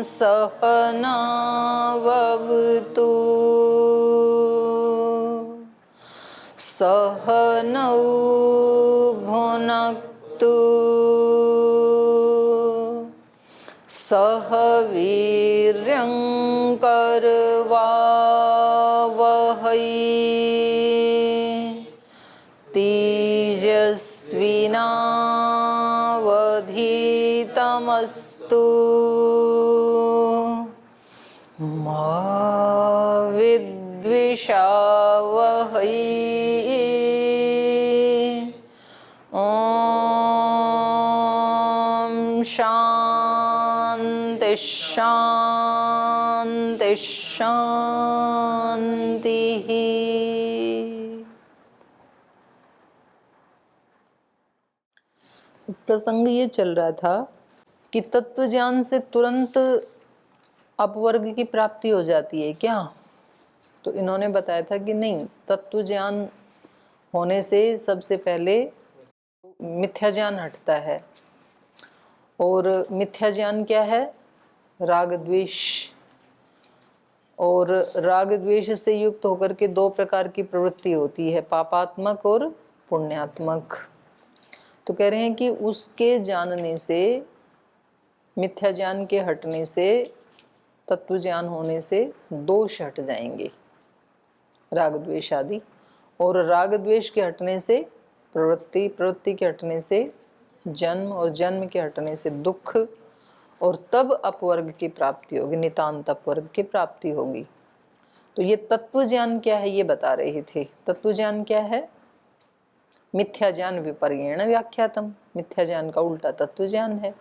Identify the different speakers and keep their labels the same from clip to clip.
Speaker 1: सहनाववतु सहनौ भुनक्तु सह वीर्यं करवावहै तेजस्विनावधीतमस्तु मा विद्विषावहै। ॐ शान्ति शान्ति शान्तिः। प्रसंग ये चल रहा था कि तत्व ज्ञान से तुरंत अपवर्ग की प्राप्ति हो जाती है क्या? तो इन्होंने बताया था कि नहीं, तत्व ज्ञान होने से सबसे पहले मिथ्या ज्ञान हटता है। और मिथ्या ज्ञान क्या है? राग द्वेष। और राग द्वेष से युक्त होकर के दो प्रकार की प्रवृत्ति होती है, पापात्मक और पुण्यात्मक। तो कह रहे हैं कि उसके जानने से, मिथ्या ज्ञान के हटने से, तत्व ज्ञान होने से दोष हट जाएंगे, राग द्वेष आदि। और राग द्वेष के हटने से प्रवृत्ति, प्रवृत्ति के हटने से जन्म, और जन्म के हटने से दुख, और तब अपवर्ग की प्राप्ति होगी, नितांत अपवर्ग की प्राप्ति होगी। तो ये तत्व ज्ञान क्या है ये बता रहे थे। तत्व ज्ञान क्या है? मिथ्या ज्ञान विपर्येण व्याख्यातम। मिथ्या ज्ञान का उल्टा तत्व ज्ञान है।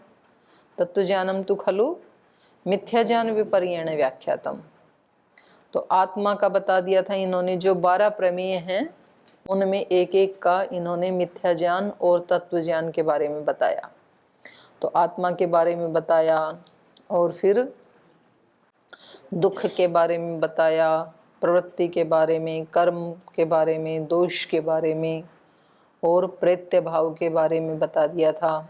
Speaker 1: तत्व ज्ञानम तु खलु मिथ्या ज्ञान विपर्येण व्याख्यातम। तो आत्मा का बता दिया था इन्होंने। जो 12 प्रमेय हैं उनमें एक एक का इन्होंने मिथ्या ज्ञान और तत्व ज्ञान के बारे में बताया। तो आत्मा के बारे में बताया, और फिर दुख के बारे में बताया, प्रवृत्ति के बारे में, कर्म के बारे में, दोष के बारे में, और प्रेत्य भाव के बारे में बता दिया था।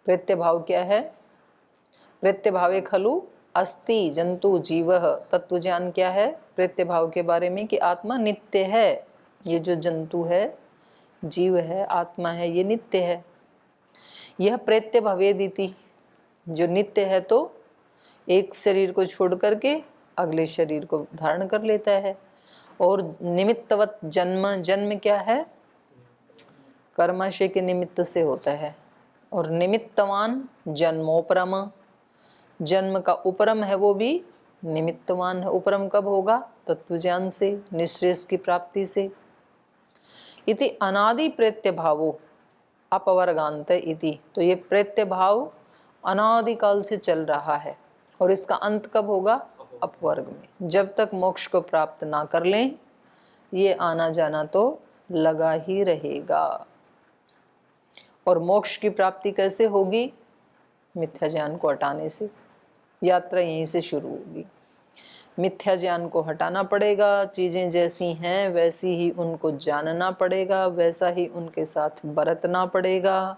Speaker 1: प्रेत्य भाव क्या है? प्रेत्य भावे खलु अस्ति जंतु जीवः। तत्व ज्ञान क्या है प्रेत्य भाव के बारे में? कि आत्मा नित्य है। ये जो जंतु है, जीव है, आत्मा है, ये नित्य है। यह प्रेत्य भवेदिति, जो नित्य है तो एक शरीर को छोड़ करके अगले शरीर को धारण कर लेता है। और निमित्तवत जन्म, जन्म क्या है? कर्माशय के निमित्त से होता है। और निमित्तवान जन्मोपरम, जन्म का उपरम है वो भी निमित्तवान है। उपरम कब होगा? तत्व ज्ञान से, निश्रेष की प्राप्ति से। इति अनादि प्रेत्य भावो अपवर्गांत इति। तो ये प्रेत्य भाव अनादिकाल से चल रहा है, और इसका अंत कब होगा? अपवर्ग में। जब तक मोक्ष को प्राप्त ना कर लें, ये आना जाना तो लगा ही रहेगा। और मोक्ष की प्राप्ति कैसे होगी? मिथ्या ज्ञान को हटाने से। यात्रा यहीं से शुरू होगी। मिथ्या ज्ञान को हटाना पड़ेगा। चीजें जैसी हैं वैसी ही उनको जानना पड़ेगा, वैसा ही उनके साथ बरतना पड़ेगा।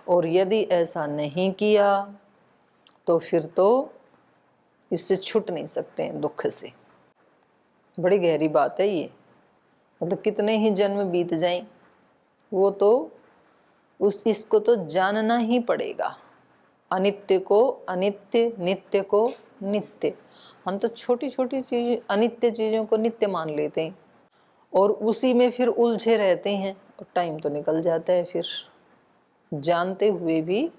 Speaker 1: और यदि ऐसा नहीं किया तो फिर तो इससे छूट नहीं सकते हैं, दुख से। बड़ी गहरी बात है ये। मतलब कितने ही जन्म बीत जाएं, वो तो इसको तो जानना ही पड़ेगा। अनित्य को अनित्य, नित्य को नित्य। हम तो छोटी छोटी चीज, अनित्य चीजों को नित्य मान लेते हैं, और उसी में फिर उलझे रहते हैं, और टाइम तो निकल जाता है। फिर जानते हुए भी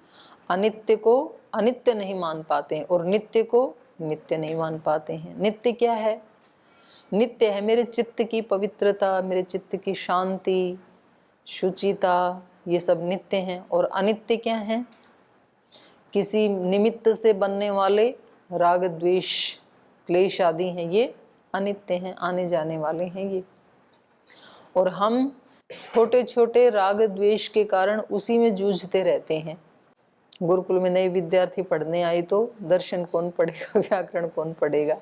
Speaker 1: अनित्य को अनित्य नहीं मान पाते हैं, और नित्य को नित्य नहीं मान पाते हैं। नित्य क्या है? नित्य है मेरे चित्त की पवित्रता, मेरे चित्त की शांति, शुचिता, ये सब नित्य हैं। और अनित्य क्या है? किसी निमित्त से बनने वाले राग द्वेष क्लेश आदि हैं, ये अनित्य हैं, आने जाने वाले हैं ये। और हम छोटे छोटे राग द्वेष के कारण उसी में जूझते रहते हैं। गुरुकुल में नए विद्यार्थी पढ़ने आए तो दर्शन कौन पढ़ेगा, व्याकरण कौन पढ़ेगा?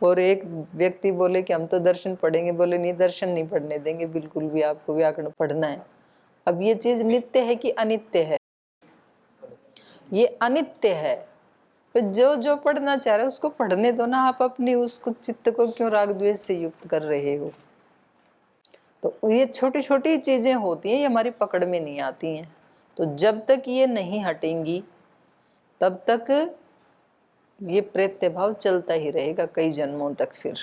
Speaker 1: और एक व्यक्ति बोले कि हम तो दर्शन पढ़ेंगे। बोले नहीं, दर्शन नहीं पढ़ने देंगे बिल्कुल भी, आपको व्याकरण पढ़ना है। अब ये चीज नित्य है कि अनित्य है? ये अनित्य है। तो जो जो पढ़ना चाह रहे हो उसको पढ़ने दो ना, आप अपनी उसको चित्त को क्यों राग द्वेष से युक्त कर रहे हो। तो ये छोटी छोटी चीजें होती हैं, ये हमारी पकड़ में नहीं आती हैं। तो जब तक ये नहीं हटेंगी तब तक ये प्रेत्य भाव चलता ही रहेगा कई जन्मों तक। फिर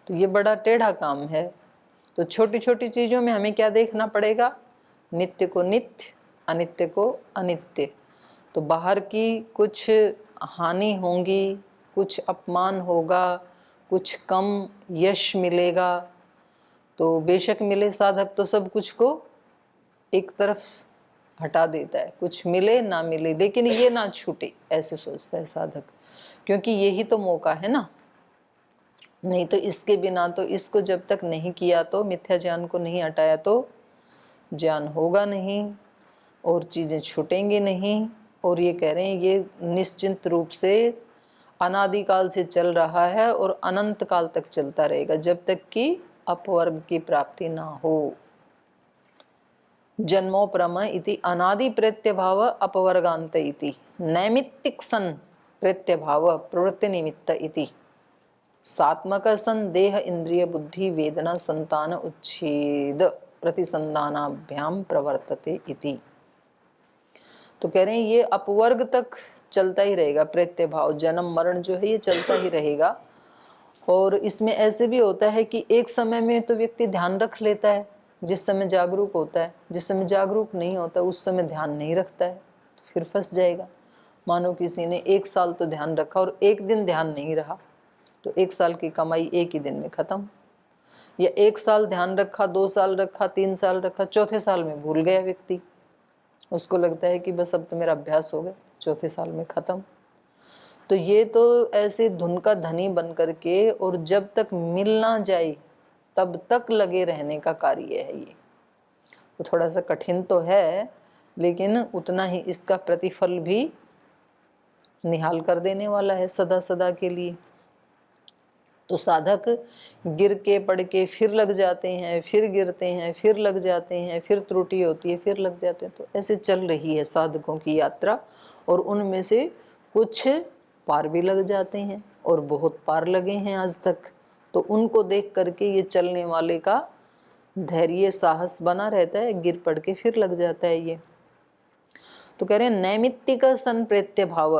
Speaker 1: तो ये बड़ा टेढ़ा काम है। तो छोटी छोटी चीजों में हमें क्या देखना पड़ेगा, नित्य को नित्य, अनित्य को अनित्य। तो बाहर की कुछ हानि होंगी, कुछ अपमान होगा, कुछ कम यश मिलेगा, तो बेशक मिले, साधक तो सब कुछ को एक तरफ हटा देता है, कुछ मिले ना मिले लेकिन ये ना छूटे, ऐसे सोचता है साधक, क्योंकि यही तो मौका है ना। नहीं तो इसके बिना तो, इसको जब तक नहीं किया तो, मिथ्या ज्ञान को नहीं हटाया तो ज्ञान होगा नहीं और चीजें छूटेंगी नहीं। और ये कह रहे हैं ये निश्चिंत रूप से अनादिकाल से चल रहा है और अनंत काल तक चलता रहेगा, जब तक कि अपवर्ग की प्राप्ति ना हो। जन्मोपरम इति अनादि प्रत्यभाव अपवर्गान्त इति नैमित्तिक सन प्रत्यभाव प्रवृत्ति निमित्त इति सात्मक सन देह इंद्रिय बुद्धि वेदना संतान उच्छेद प्रतिसंधानाभ्याम प्रवर्तते इति। तो कह रहे हैं ये अपवर्ग तक चलता ही रहेगा प्रेत्य भाव, जन्म मरण जो है ये चलता ही रहेगा। और इसमें ऐसे भी होता है कि एक समय में तो व्यक्ति ध्यान रख लेता है, जिस समय जागरूक होता है, जिस समय जागरूक नहीं होता उस समय ध्यान नहीं रखता है, तो फिर फंस जाएगा। मानो किसी ने 1 साल तो ध्यान रखा और एक दिन ध्यान नहीं रहा, तो 1 साल की कमाई एक ही दिन में खत्म। या 1 साल ध्यान रखा, 2 साल रखा, 3 साल रखा, चौथे साल में भूल गया व्यक्ति, उसको लगता है कि बस अब तो मेरा अभ्यास हो गया, चौथे साल में खत्म। तो ये तो ऐसे धुन का धनी बन करके और जब तक मिल ना जाए तब तक लगे रहने का कार्य है ये। तो थोड़ा सा कठिन तो है लेकिन उतना ही इसका प्रतिफल भी निहाल कर देने वाला है सदा सदा के लिए। तो साधक गिर के पड़ के फिर लग जाते हैं, फिर गिरते हैं, फिर लग जाते हैं, फिर त्रुटि होती है, फिर लग जाते हैं। तो ऐसे चल रही है साधकों की यात्रा और उनमें से कुछ पार भी लग जाते हैं और बहुत पार लगे हैं आज तक। तो उनको देख करके ये चलने वाले का धैर्य साहस बना रहता है, गिर पड़ के फिर लग जाता है ये। तो कह रहे हैं नैमित्तिक सन प्रेत्य भाव,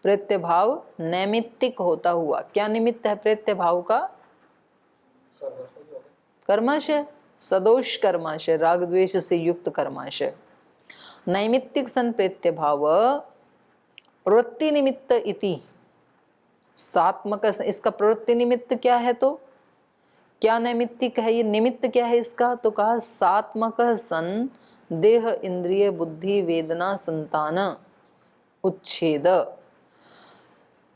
Speaker 1: प्रेत्य भाव नैमित्तिक होता हुआ। क्या निमित्त है प्रेत्य भाव का? कर्माशय, सदोष कर्माशय, राग द्वेष से युक्त कर्माशय। नैमित्तिक सन प्रेत्य भाव प्रवृत्ति निमित्त इति सात्मक, इसका प्रवृत्ति निमित्त क्या है? तो क्या नैमित्तिक है ये, निमित्त क्या है इसका? तो कहा सात्मक सन देह इंद्रिय बुद्धि वेदना संतान उच्छेद।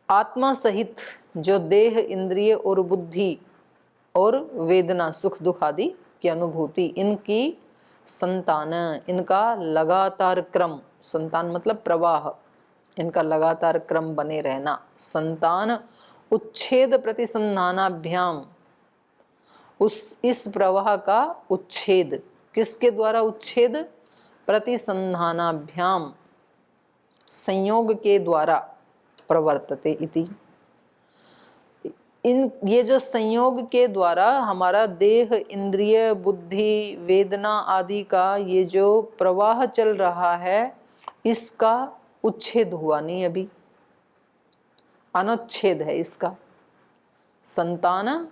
Speaker 1: आत्मा सहित जो देह इंद्रिय और बुद्धि और वेदना सुख दुख आदि की अनुभूति, इनकी संतान, इनका लगातार क्रम, संतान मतलब प्रवाह, इनका लगातार क्रम बने रहना। संतान उच्छेद प्रतिसंधानाभ्याम, इस प्रवाह का उच्छेद, किसके द्वारा उच्छेद? प्रतिसंधानाभ्याम, संयोग के द्वारा प्रवर्तते इति। ये जो संयोग के द्वारा हमारा देह इंद्रिय बुद्धि वेदना आदि का ये जो प्रवाह चल रहा है, इसका उच्छेद हुआ नहीं अभी, अनुच्छेद है इसका। संतान,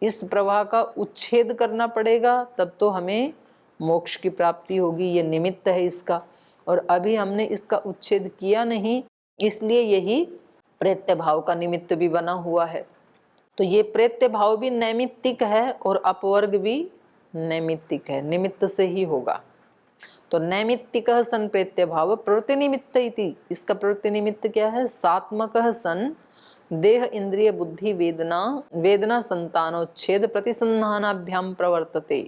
Speaker 1: इस प्रवाह का उच्छेद करना पड़ेगा तब तो हमें मोक्ष की प्राप्ति होगी, ये निमित्त है इसका। और अभी हमने इसका उच्छेद किया नहीं, इसलिए यही प्रेत्य भाव का निमित्त भी बना हुआ है। तो ये प्रेत्य भाव भी नैमित्तिक है और अपवर्ग भी नैमित्तिक है, निमित्त से ही होगा। तो नैमित्तिक सन प्रेत्य भाव प्रवृत्ति निमित्त इति, इसका प्रवृत्ति निमित्त क्या है? सात्मक सन देह इंद्रिय बुद्धि वेदना संतानोच्छेद प्रतिसंधानाभ्याम प्रवर्तते।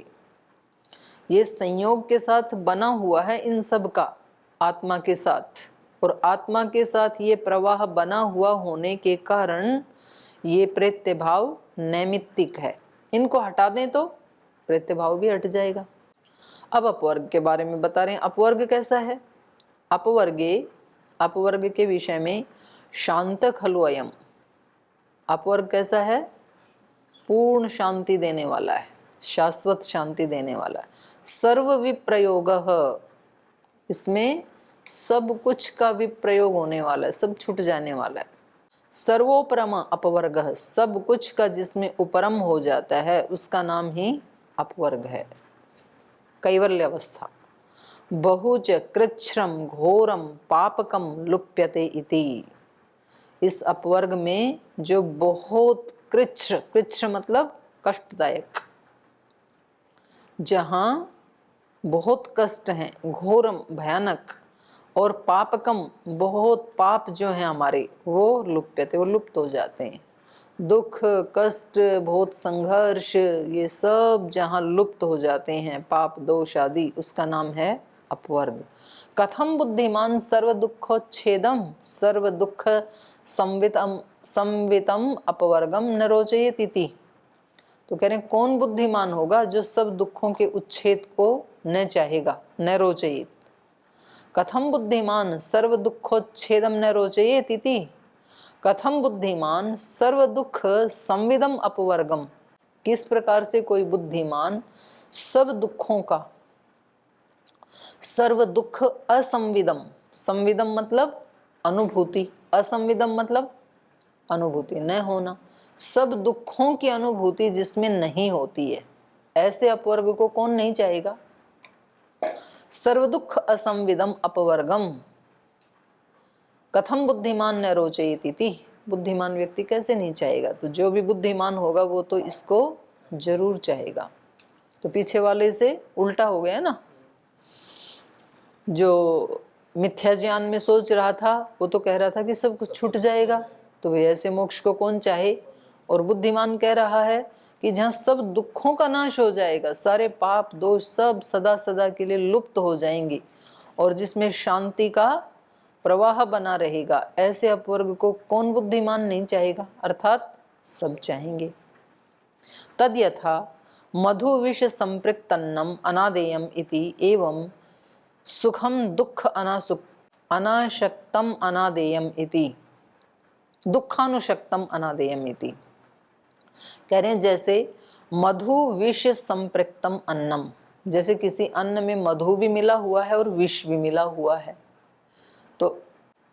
Speaker 1: ये संयोग के साथ बना हुआ है इन सब का, आत्मा के साथ, और आत्मा के साथ ये प्रवाह बना हुआ होने के कारण ये प्रेत्य भाव नैमित्तिक है। इनको हटा दें तो प्रेत्य भाव भी हट जाएगा। अब अपवर्ग के बारे में बता रहे हैं। अपवर्ग कैसा है? अपवर्ग के विषय में शांत खलु अयम। अपवर्ग कैसा है? पूर्ण शांति देने वाला है, शाश्वत शांति देने वाला है। सर्व विप्रयोग, इसमें सब कुछ का विप्रयोग होने वाला है, सब छूट जाने वाला है। सर्वोपरम अपवर्ग, सब कुछ का जिसमें उपरम हो जाता है उसका नाम ही अपवर्ग है, कैवल्य अवस्था। बहुच कृच्छ्रम घोरम पापकम लुप्यते इति। इस अपवर्ग में जो बहुत कृच्छ, कृच्छ मतलब कष्टदायक, जहां बहुत कष्ट हैं, घोरम भयानक, और पापकम बहुत पाप जो हैं हमारे, वो लुप्यते, वो लुप्त हो जाते हैं। दुख कष्ट बहुत संघर्ष ये सब जहाँ लुप्त हो जाते हैं, पाप दोष आदि, उसका नाम है अपवर्ग। कथम बुद्धिमान सर्व दुखोच्छेदम सर्व दुख संवितम अपवर्गम न रोचयेति। तो कह रहे हैं कौन बुद्धिमान होगा जो सब दुखों के उच्छेद को न चाहेगा, न रोचयेत। कथम बुद्धिमान सर्व दुखोच्छेदम न रोचयेति। कथम बुद्धिमान सर्व दुख संविदम अपवर्गम। किस प्रकार से कोई बुद्धिमान सब दुखों का, सर्व दुख असंविदम, संविदम मतलब अनुभूति, असंविदम मतलब अनुभूति न होना, सब दुखों की अनुभूति जिसमें नहीं होती है, ऐसे अपवर्ग को कौन नहीं चाहेगा? सर्व दुख असंविदम अपवर्गम कथम बुद्धिमान न रोचयेति। बुद्धिमान व्यक्ति कैसे नहीं चाहेगा? तो जो भी बुद्धिमान होगा वो तो इसको जरूर चाहेगा। तो पीछे वाले से उल्टा हो गया ना, जो मिथ्या ज्ञान में सोच रहा था वो तो कह रहा था कि सब कुछ छूट जाएगा, तो वे ऐसे मोक्ष को कौन चाहे। और बुद्धिमान कह रहा है कि जहाँ सब दुखों का नाश हो जाएगा, सारे पाप दोष सब सदा सदा के लिए लुप्त हो जाएंगे, और जिसमें शांति का प्रवाह बना रहेगा, ऐसे अपवर्ग को कौन बुद्धिमान नहीं चाहेगा? अर्थात सब चाहेंगे। तद यथा मधु विष संपृक्तन्नम अनादेयम इति एवं सुखम दुख अनाशक्तम अनादेयम इति दुखानुशक्तम अनादेयम इति। कह रहे हैं जैसे मधु विष संपृक्तम अन्नम, जैसे किसी अन्न में मधु भी मिला हुआ है और विष भी मिला हुआ है, तो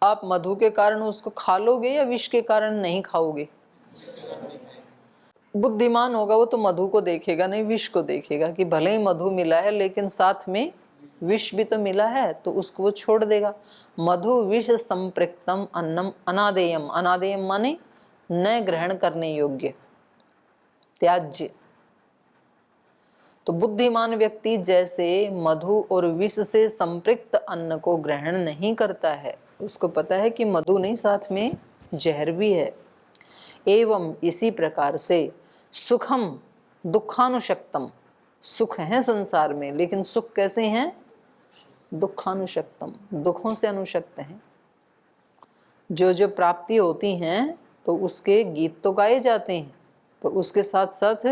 Speaker 1: आप मधु के कारण उसको खा लोगे या विष के कारण नहीं खाओगे? बुद्धिमान होगा वो तो मधु को देखेगा नहीं विष को देखेगा, कि भले ही मधु मिला है लेकिन साथ में विष भी तो मिला है, तो उसको वो छोड़ देगा। मधु विष संपृक्तम अन्नम अनादेयम, अनादेयम माने न ग्रहण करने योग्य, त्याज्य। तो बुद्धिमान व्यक्ति जैसे मधु और विष से संपृक्त अन्न को ग्रहण नहीं करता है, उसको पता है कि मधु नहीं साथ में जहर भी है। एवं इसी प्रकार से सुखम दुखानुशक्तम, सुख है संसार में लेकिन सुख कैसे हैं? दुखानुशक्तम, दुखों से अनुशक्त हैं। जो जो प्राप्ति होती हैं तो उसके गीत तो गाए जाते हैं, तो उसके साथ साथ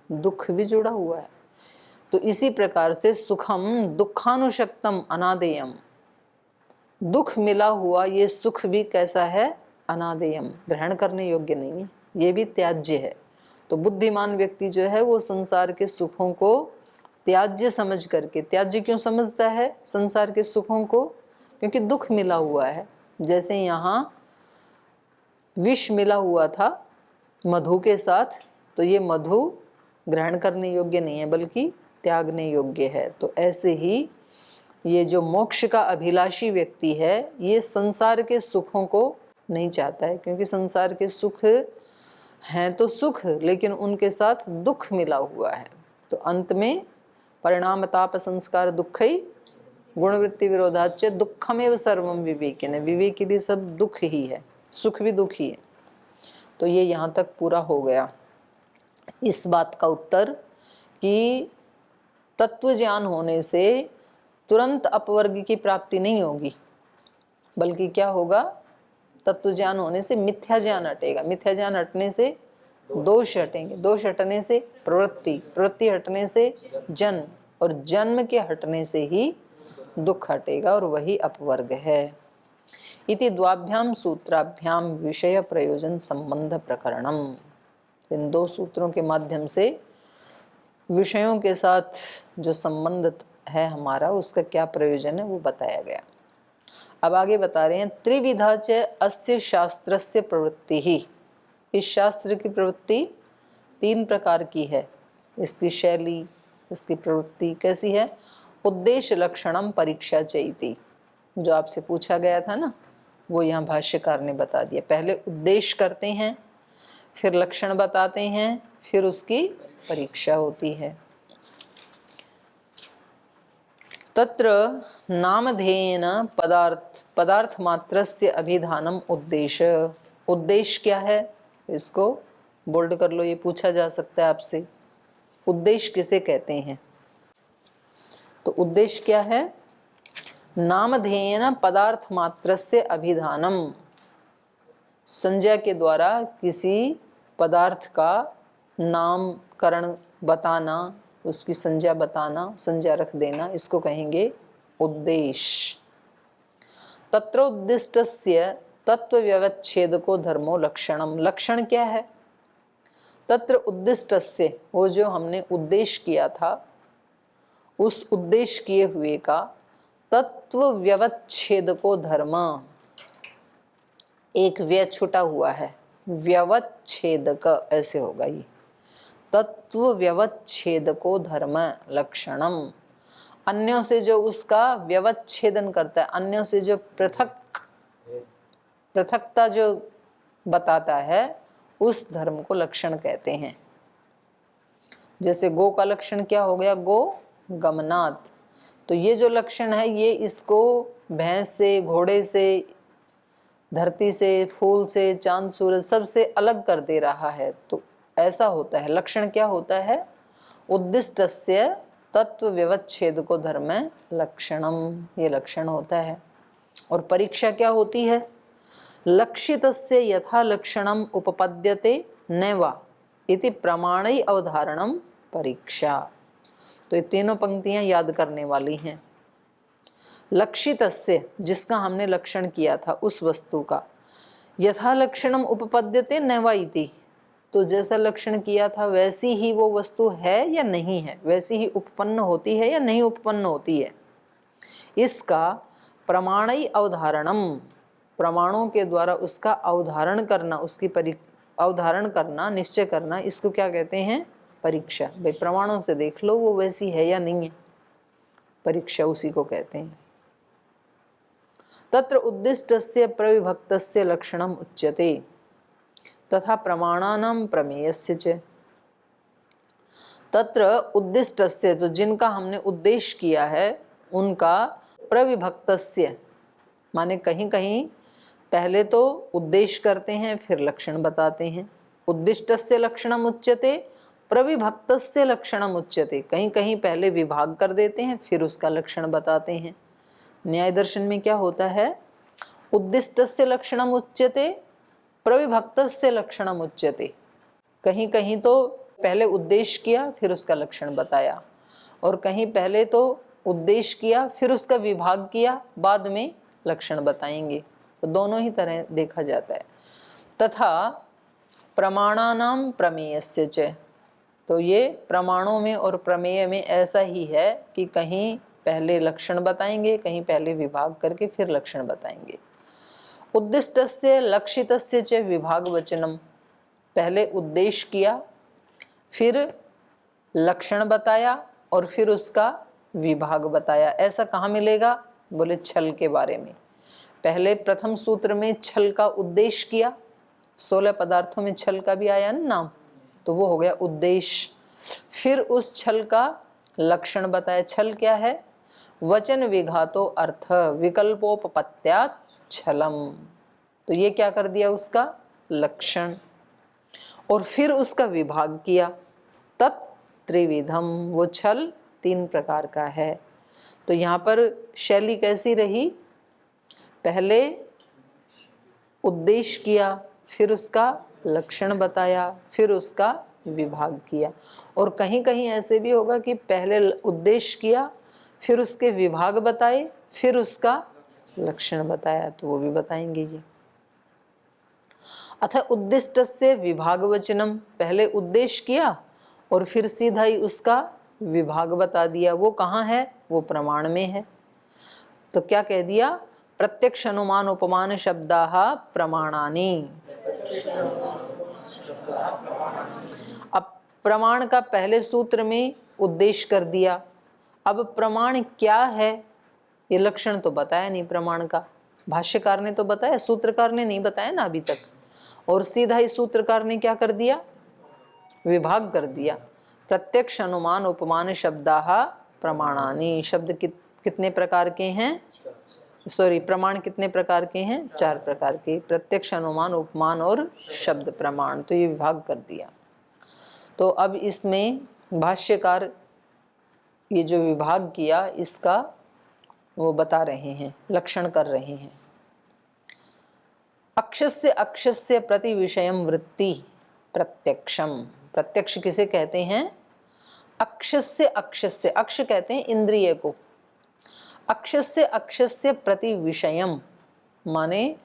Speaker 1: दुख भी जुड़ा हुआ है। तो इसी प्रकार से सुखम दुखानुशक्तम अनादेयम, दुख मिला हुआ ये सुख भी कैसा है? अनादेयम, ग्रहण करने योग्य नहीं है, ये भी त्याज्य है। तो बुद्धिमान व्यक्ति जो है वो संसार के सुखों को त्याज्य समझ करके, त्याज्य क्यों समझता है संसार के सुखों को? क्योंकि दुख मिला हुआ है। जैसे यहाँ विष मिला हुआ था मधु के साथ, तो ये मधु ग्रहण करने योग्य नहीं है बल्कि त्यागने योग्य है। तो ऐसे ही ये जो मोक्ष का अभिलाषी व्यक्ति है ये संसार के सुखों को नहीं चाहता है, क्योंकि संसार के सुख हैं तो सुख, लेकिन उनके साथ दुख मिला हुआ है। तो अंत में परिणाम ताप संस्कार दुख ही गुणवृत्ति विरोधाच दुखमेव सर्वम विवेकिन, विवेक के लिए सब दुख ही है, सुख भी दुख ही है। तो ये यहाँ तक पूरा हो गया इस बात का उत्तर कि तत्व ज्ञान होने से तुरंत अपवर्ग की प्राप्ति नहीं होगी, बल्कि क्या होगा? तत्व ज्ञान होने से मिथ्या ज्ञान हटेगा, मिथ्या ज्ञान हटने से दोष हटेंगे, दोष हटने से प्रवृत्ति, प्रवृत्ति हटने से जन्म, और जन्म के हटने से ही दुख हटेगा और वही अपवर्ग है। इति द्वाभ्याम सूत्राभ्याम विषय प्रयोजन संबंध प्रकरणम। इन दो सूत्रों के माध्यम से विषयों के साथ जो संबंध है हमारा, उसका क्या प्रयोजन है वो बताया गया। अब आगे बता रहे हैं, त्रिविधा च अस्य शास्त्रस्य प्रवृत्ति ही। इस शास्त्र की प्रवृत्ति 3 प्रकार की है। इसकी शैली, इसकी प्रवृत्ति कैसी है? उद्देश्य लक्षणम परीक्षा चैति, जो आपसे पूछा गया था ना, वो यहाँ भाष्यकार ने बता दिया। पहले उद्देश्य करते हैं, फिर लक्षण बताते हैं, फिर उसकी परीक्षा होती है। तत्र नामधेयेन पदार्थ मात्रस्य अभिधानम उद्देश्य। उद्देश्य क्या है? इसको बोल्ड कर लो, ये पूछा जा सकता है आपसे। उद्देश्य किसे कहते हैं? तो उद्देश्य क्या है? नामधेयेन पदार्थ मात्रस्य अभिधानम, संज्ञा के द्वारा किसी पदार्थ का नामकरण बताना, उसकी संज्ञा बताना, संज्ञा रख देना, इसको कहेंगे उद्देश्य। तत्र उद्दिष्टस्य तत्व व्यवच्छेदको धर्मो लक्षणम। लक्षण क्या है? तत्र उद्दिष्टस्य, वो जो हमने उद्देश्य किया था, उस उद्देश्य किए हुए का तत्व व्यवच्छेदको धर्म, एक व्यय छुटा हुआ है, व्यवच्छेदक ऐसे होगा ये, तत्व व्यवच्छेदको धर्म लक्षणम। अन्यों से जो उसका व्यवच्छेदन करता है, अन्यों से जो पृथकता जो बताता है, उस धर्म को लक्षण कहते हैं। जैसे गो का लक्षण क्या हो गया? गो गमनात्। तो ये जो लक्षण है, ये इसको भैंस से, घोड़े से, धरती से, फूल से, चांद सूरज सबसे अलग कर दे रहा है। तो ऐसा होता है। लक्षण क्या होता है? उद्दिष्टस्य तत्व व्यवच्छेदको धर्म लक्षणम, ये लक्षण होता है। और परीक्षा क्या होती है? लक्षितस्य यथा लक्षणम उपपद्यते न वा इति प्रमाणै अवधारणम परीक्षा। तो ये तीनों पंक्तियां याद करने वाली हैं। लक्षितस्य, जिसका हमने लक्षण किया था, उस वस्तु का, यथा लक्षणम उपपद्यते न वा इति, तो जैसा लक्षण किया था वैसी ही वो वस्तु है या नहीं है, वैसी ही उत्पन्न होती है या नहीं उत्पन्न होती है, इसका प्रमाणई अवधारणम, प्रमाणों के द्वारा उसका अवधारण करना, उसकी अवधारण करना, निश्चय करना, इसको क्या कहते हैं? परीक्षा। भाई प्रमाणों से देख लो वो वैसी है या नहीं है, परीक्षा उसी को कहते हैं। तत्र उद्दिष्टस्य प्रविभक्तस्य लक्षणम उच्यते तथा प्रमाणानां प्रमेयस्य च। तत्र उद्दिष्टस्य, तो जिनका हमने उद्देश्य किया है उनका, प्रविभक्तस्य माने कहीं कहीं पहले तो उद्देश्य करते हैं फिर लक्षण बताते हैं। उद्दिष्टस्य लक्षणम उच्यते, प्रविभक्तस्य लक्षणम उच्यते, कहीं कहीं पहले विभाग कर देते हैं फिर उसका लक्षण बताते हैं। न्याय दर्शन में क्या होता है? उद्दिष्टस्य लक्षणम उच्यते, प्रविभक्तस्य लक्षणम उच्यते। कहीं कहीं तो पहले उद्देश्य किया फिर उसका लक्षण बताया, और कहीं पहले तो उद्देश्य किया फिर उसका विभाग किया, बाद में लक्षण बताएंगे। तो दोनों ही तरह देखा जाता है। तथा प्रमाणानां प्रमेयस्य च, तो ये प्रमाणों में और प्रमेय में ऐसा ही है कि कहीं पहले लक्षण बताएंगे, कहीं पहले विभाग करके फिर लक्षण बताएंगे। उद्दिष्टस्य लक्षितस्य च विभाग वचनम, पहले उद्देश्य किया फिर लक्षण बताया और फिर उसका विभाग बताया। ऐसा कहाँ मिलेगा? बोले छल के बारे में। पहले प्रथम सूत्र में छल का उद्देश्य किया, 16 पदार्थों में छल का भी आया ना नाम, तो वो हो गया उद्देश्य। फिर उस छल का लक्षण बताया। छल क्या है? वचन विघातो अर्थ विकल्पोपपत्त्यात् छलम, तो ये क्या कर दिया? उसका लक्षण। और फिर उसका विभाग किया, तत्त्रिविधम, वो छल 3 प्रकार का है। तो यहाँ पर शैली कैसी रही? पहले उद्देश्य किया, फिर उसका लक्षण बताया, फिर उसका विभाग किया। और कहीं कहीं ऐसे भी होगा कि पहले उद्देश्य किया, फिर उसके विभाग बताए, फिर उसका लक्षण बताया, तो वो भी बताएंगे जी। अथ उद्दिष्टस्य विभागवचनम, पहले उद्देश्य किया और फिर सीधा ही उसका विभाग बता दिया। वो कहाँ है? वो प्रमाण में है। तो क्या कह दिया? प्रत्यक्ष अनुमान उपमान शब्दाः प्रमाणानि। अब प्रमाण का पहले सूत्र में उद्देश्य कर दिया, अब प्रमाण क्या है ये लक्षण तो बताया नहीं प्रमाण का। भाष्यकार ने तो बताया, सूत्रकार ने नहीं बताया ना अभी तक। और सीधा ही सूत्रकार ने क्या कर दिया? विभाग कर दिया। प्रत्यक्ष अनुमान उपमान शब्दाः प्रमाणानि। शब्द कितने प्रकार के हैं? सॉरी, प्रमाण कितने प्रकार के हैं? 4 प्रकार के, प्रत्यक्ष अनुमान उपमान और शब्द प्रमाण। तो ये विभाग कर दिया। तो अब इसमें भाष्यकार ये जो विभाग किया इसका वो बता रहे हैं, लक्षण कर रहे हैं। अक्षस्य अक्षस्य प्रति विषयम वृत्ति प्रत्यक्षम। प्रत्यक्ष किसे कहते हैं? अक्षस्य अक्षस्य, अक्ष कहते हैं इंद्रिय को। अक्षस्य अक्षस्य प्रति विषयम माने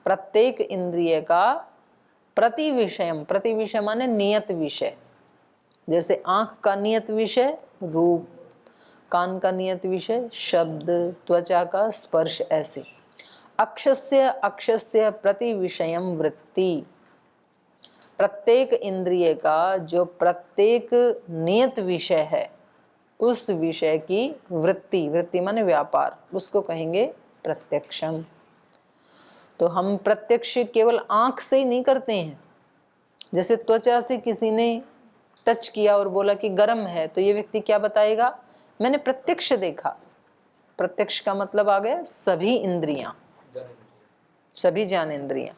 Speaker 1: प्रत्येक इंद्रिय का प्रति विषयम, प्रति विषय माने नियत विषय। जैसे आंख का नियत विषय रूप, कान का नियत विषय शब्द, त्वचा का स्पर्श, ऐसे। अक्षस्य अक्षस्य प्रति विषयम वृत्ति, प्रत्येक इंद्रिय का जो प्रत्येक नियत विषय है उस विषय की वृत्ति, वृत्ति माने व्यापार, उसको कहेंगे प्रत्यक्षम। तो हम प्रत्यक्ष केवल आंख से ही नहीं करते हैं। जैसे त्वचा से किसी ने टच किया और बोला कि गर्म है, तो ये व्यक्ति क्या बताएगा? मैंने प्रत्यक्ष देखा। प्रत्यक्ष का मतलब आ गया सभी इंद्रियां, सभी ज्ञानेंद्रियां।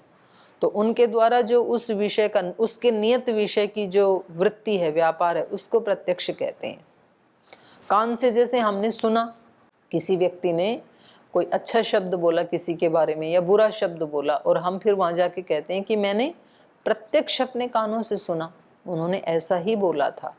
Speaker 1: तो उनके द्वारा जो उस विषय का, उसके नियत विषय की जो वृत्ति है, व्यापार है, उसको प्रत्यक्ष कहते हैं। कान से जैसे हमने सुना, किसी व्यक्ति ने कोई अच्छा शब्द बोला किसी के बारे में या बुरा शब्द बोला, और हम फिर वहां जाके कहते हैं कि मैंने प्रत्यक्ष अपने कानों से सुना, उन्होंने ऐसा ही बोला था।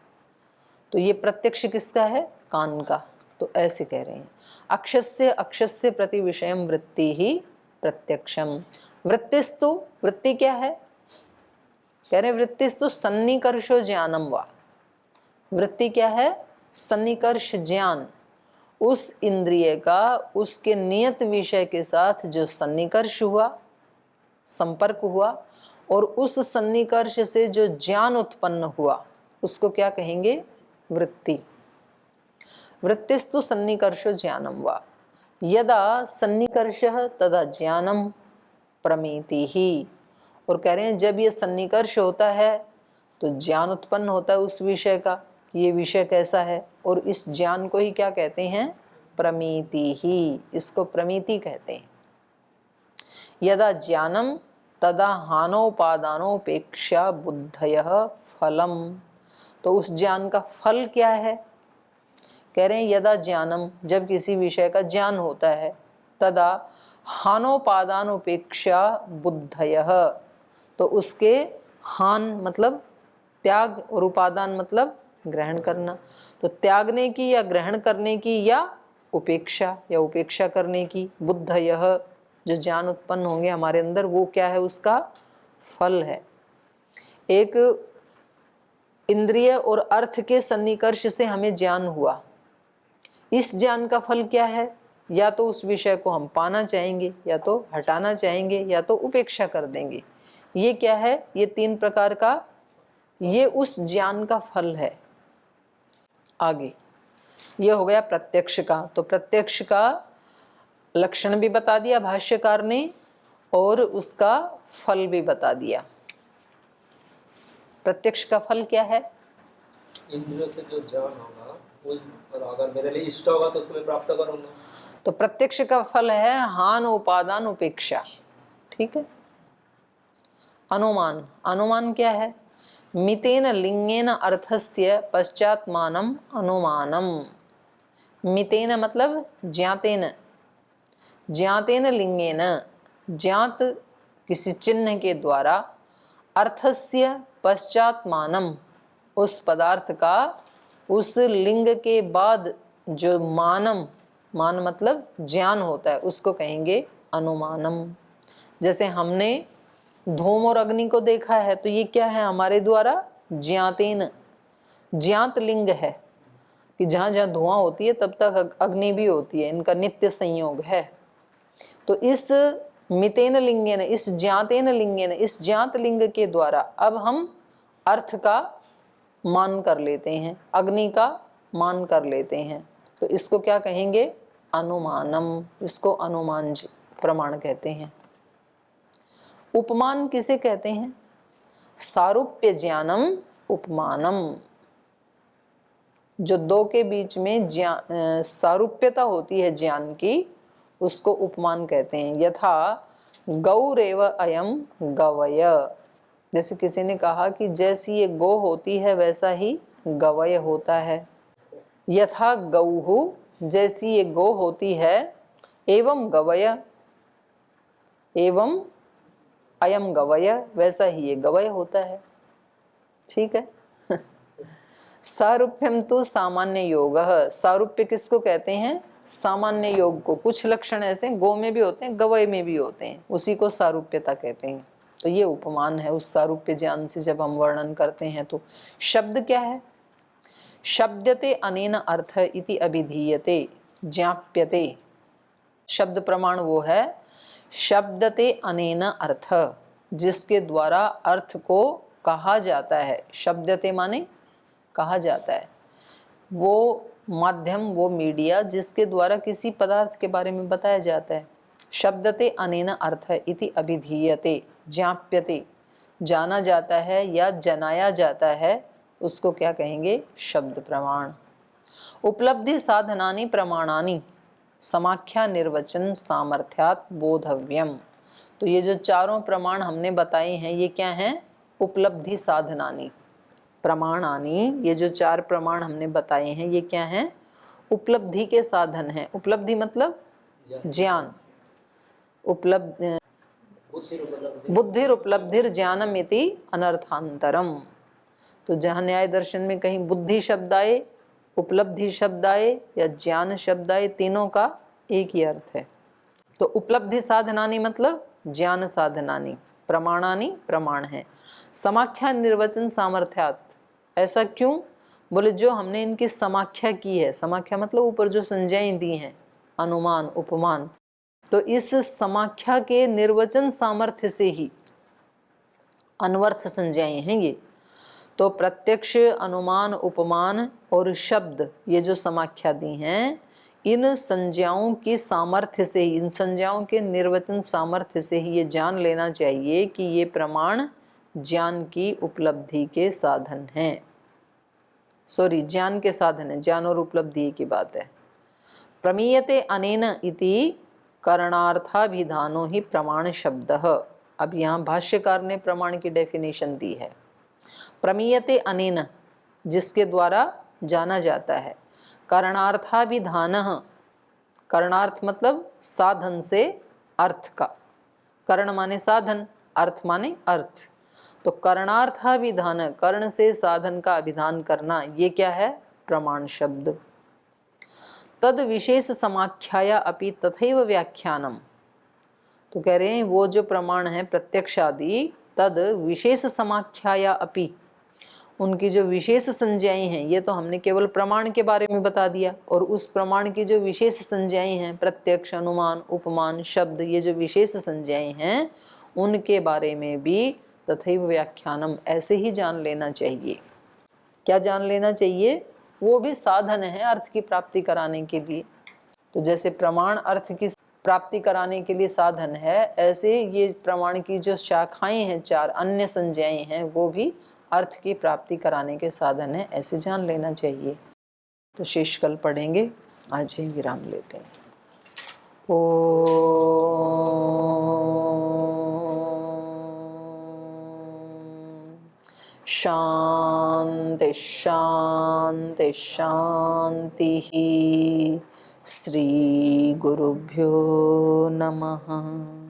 Speaker 1: तो ये प्रत्यक्ष किसका है? कान का। तो ऐसे कह रहे हैं अक्षस्य अक्षस्य प्रति विषयम वृत्ति ही प्रत्यक्षम। वृत्तिस्तु, वृत्ति क्या है? कह रहे वृत्तिस्तु सन्निकर्षो ज्ञानम वा। वृत्ति क्या है? सन्निकर्ष ज्ञान। उस इंद्रिय का उसके नियत विषय के साथ जो सन्निकर्ष हुआ, संपर्क हुआ, और उस सन्निकर्ष से जो ज्ञान उत्पन्न हुआ उसको क्या कहेंगे? वृत्ति। वृत्तिस्तु सन्निकर्षो ज्ञानम वा। यदा सन्निकर्षः तदा ज्ञानम प्रमीति ही। और कह रहे हैं जब ये सन्निकर्ष होता है तो ज्ञान उत्पन्न होता है उस विषय का, ये विषय कैसा है, और इस ज्ञान को ही क्या कहते हैं? प्रमीति ही। इसको प्रमीति कहते हैं। यदा ज्ञानम तदा हानोपादानोपेक्षा बुद्धयः फलम। तो उस ज्ञान का फल क्या है? कह रहे हैं यदा ज्ञानम, जब किसी विषय का ज्ञान होता है, तदा हानोपादानोपेक्षा बुद्धयः, तो उसके हान मतलब त्याग और उपादान मतलब ग्रहण करना। तो त्यागने की या ग्रहण करने की या उपेक्षा करने की, बुद्धयः जो ज्ञान उत्पन्न होंगे हमारे अंदर, वो क्या है? उसका फल है। एक इंद्रिय और अर्थ के सन्निकर्ष से हमें ज्ञान हुआ, इस ज्ञान का फल क्या है? या तो उस विषय को हम पाना चाहेंगे, या तो हटाना चाहेंगे, या तो उपेक्षा कर देंगे। ये क्या है? ये 3 प्रकार का, ये उस ज्ञान का फल है। आगे ये हो गया प्रत्यक्ष का। तो प्रत्यक्ष का लक्षण भी बता दिया भाष्यकार ने और उसका फल भी बता दिया। प्रत्यक्ष का फल क्या है?
Speaker 2: इंद्रियों से जो ज्ञान होगा उस, और अगर मेरे लिए इष्ट होगा तो उसको मैं प्राप्त करूंगा।
Speaker 1: तो प्रत्यक्ष का फल है हान उपादान उपेक्षा। ठीक है। अनुमान, अनुमान क्या है? मितेन लिंगेन अर्थस्य पश्चात्मानम अनुमानम। मितेन मतलब ज्ञातेन, ज्ञातेन लिंगेन, ज्ञात किसी चिन्ह के द्वारा, अर्थस्य पश्चात्मानम उस पदार्थ का उस लिंग के बाद जो मान मतलब ज्ञान होता है उसको कहेंगे अनुमानम। जैसे हमने धूम और अग्नि को देखा है तो ये क्या है, हमारे द्वारा ज्ञातेन, ज्ञात लिंग है कि जहां जहां धुआं होती है तब तक अग्नि भी होती है, इनका नित्य संयोग है। तो इस मितेन लिंगेन, इस ज्ञातेन लिंगेन, इस ज्ञात लिंग के द्वारा अब हम अर्थ का मान कर लेते हैं, अग्नि का मान कर लेते हैं, तो इसको क्या कहेंगे, अनुमानम। इसको अनुमान प्रमाण कहते हैं। उपमान किसे कहते हैं, सारूप्य ज्ञानम उपमानम। जो दो के बीच में सारूप्यता होती है ज्ञान की, उसको उपमान कहते हैं। यथा गौरेव अयम गवय, जैसे किसी ने कहा कि जैसी ये गौ होती है वैसा ही गवय होता है। यथा गौहु, जैसी ये गौ होती है, एवं गवय, एवं अयम गवय, वैसा ही ये गवय होता है। ठीक है। सारूप्यम तो सामान्य योग, सारूप्य किसको कहते हैं, सामान्य योग को। कुछ लक्षण ऐसे गौ में भी होते हैं, गवय में भी होते हैं, उसी को सारूप्यता कहते हैं। तो ये उपमान है उस सारूप्य ज्ञान से जब हम वर्णन करते हैं। तो शब्द क्या है, शब्दते अनेन अर्थ इति अभिधीयते ज्ञाप्यते। शब्द प्रमाण वो है शब्दते अनेन अर्थ, जिसके द्वारा अर्थ को कहा जाता है। शब्दते माने कहा जाता है, वो माध्यम, वो मीडिया जिसके द्वारा किसी पदार्थ के बारे में बताया जाता है। शब्दते अनेन अर्थ इति अभिधीयते ज्ञाप्यते, जाना जाता है या जनाया जाता है, उसको क्या कहेंगे, शब्द प्रमाण। उपलब्धि साधनानि प्रमाणानि समाख्या निर्वचन सामर्थ्यात् बोधव्यम। तो ये जो चारों प्रमाण हमने बताए हैं ये क्या हैं, उपलब्धि साधनानि प्रमाणानि। ये जो चार प्रमाण हमने बताए हैं ये क्या हैं, उपलब्धि के साधन हैं। उपलब्धि मतलब ज्ञान, उपलब्ध बुद्धिर उपलब्धिर ज्ञानम इति अनर्थांतरम। तो जहाँ न्याय दर्शन में कहीं बुद्धि शब्द आए, उपलब्धि शब्द आए या ज्ञान शब्द आए, तीनों का एक ही अर्थ है। तो उपलब्धि साधनानि मतलब ज्ञान साधनानि, प्रमाणानि प्रमाण है। समाख्या निर्वचन सामर्थ्यात्, ऐसा क्यों, बोले जो हमने इनकी समाख्या की है, समाख्या मतलब ऊपर जो संज्ञाएं दी हैं, अनुमान उपमान, तो इस समाख्या के निर्वचन सामर्थ्य से ही अनवर्थ संज्ञाएं हैं ये। तो प्रत्यक्ष, अनुमान, उपमान और शब्द, ये जो समाख्या दी हैं, इन संज्ञाओं की सामर्थ्य से ही, इन संज्ञाओं के निर्वचन सामर्थ्य से ही ये जान लेना चाहिए कि ये प्रमाण ज्ञान की उपलब्धि के साधन हैं। सॉरी, ज्ञान के साधन है, ज्ञान और उपलब्धि की बात है। प्रमीयते अनेन इति करणार्थाभिधानो ही प्रमाण शब्द। अब यहाँ भाष्यकार ने प्रमाण की डेफिनेशन दी है। प्रमीयते अनेन, जिसके द्वारा जाना जाता है। करणार्थाभिधान, करणार्थ मतलब साधन से अर्थ का, कर्ण माने साधन, अर्थ माने अर्थ। तो करणार्थाभिधान, कर्ण से साधन का अभिधान करना, ये क्या है, प्रमाण शब्द। तद विशेष समाख्याया अपि तथैव व्याख्यानम। तो कह रहे हैं वो जो प्रमाण है प्रत्यक्ष आदि, तद विशेष समाख्याया अपि, उनकी जो विशेष संज्ञाएं हैं, ये तो हमने केवल प्रमाण के बारे में बता दिया, और उस प्रमाण की जो विशेष संज्ञाएं हैं, प्रत्यक्ष, अनुमान, उपमान, शब्द, ये जो विशेष संज्ञाएं हैं, उनके बारे में भी तथैव व्याख्यानम, ऐसे ही जान लेना चाहिए। क्या जान लेना चाहिए, वो भी साधन है अर्थ की प्राप्ति कराने के लिए। तो जैसे प्रमाण अर्थ की प्राप्ति कराने के लिए साधन है, ऐसे ये प्रमाण की जो शाखाएं हैं, चार अन्य संज्ञाएं हैं, वो भी अर्थ की प्राप्ति कराने के साधन है, ऐसे जान लेना चाहिए। तो शेष कल पढ़ेंगे, आज ही विराम लेते हैं। शांति शांति शांति। श्री गुरुभ्यो नमः।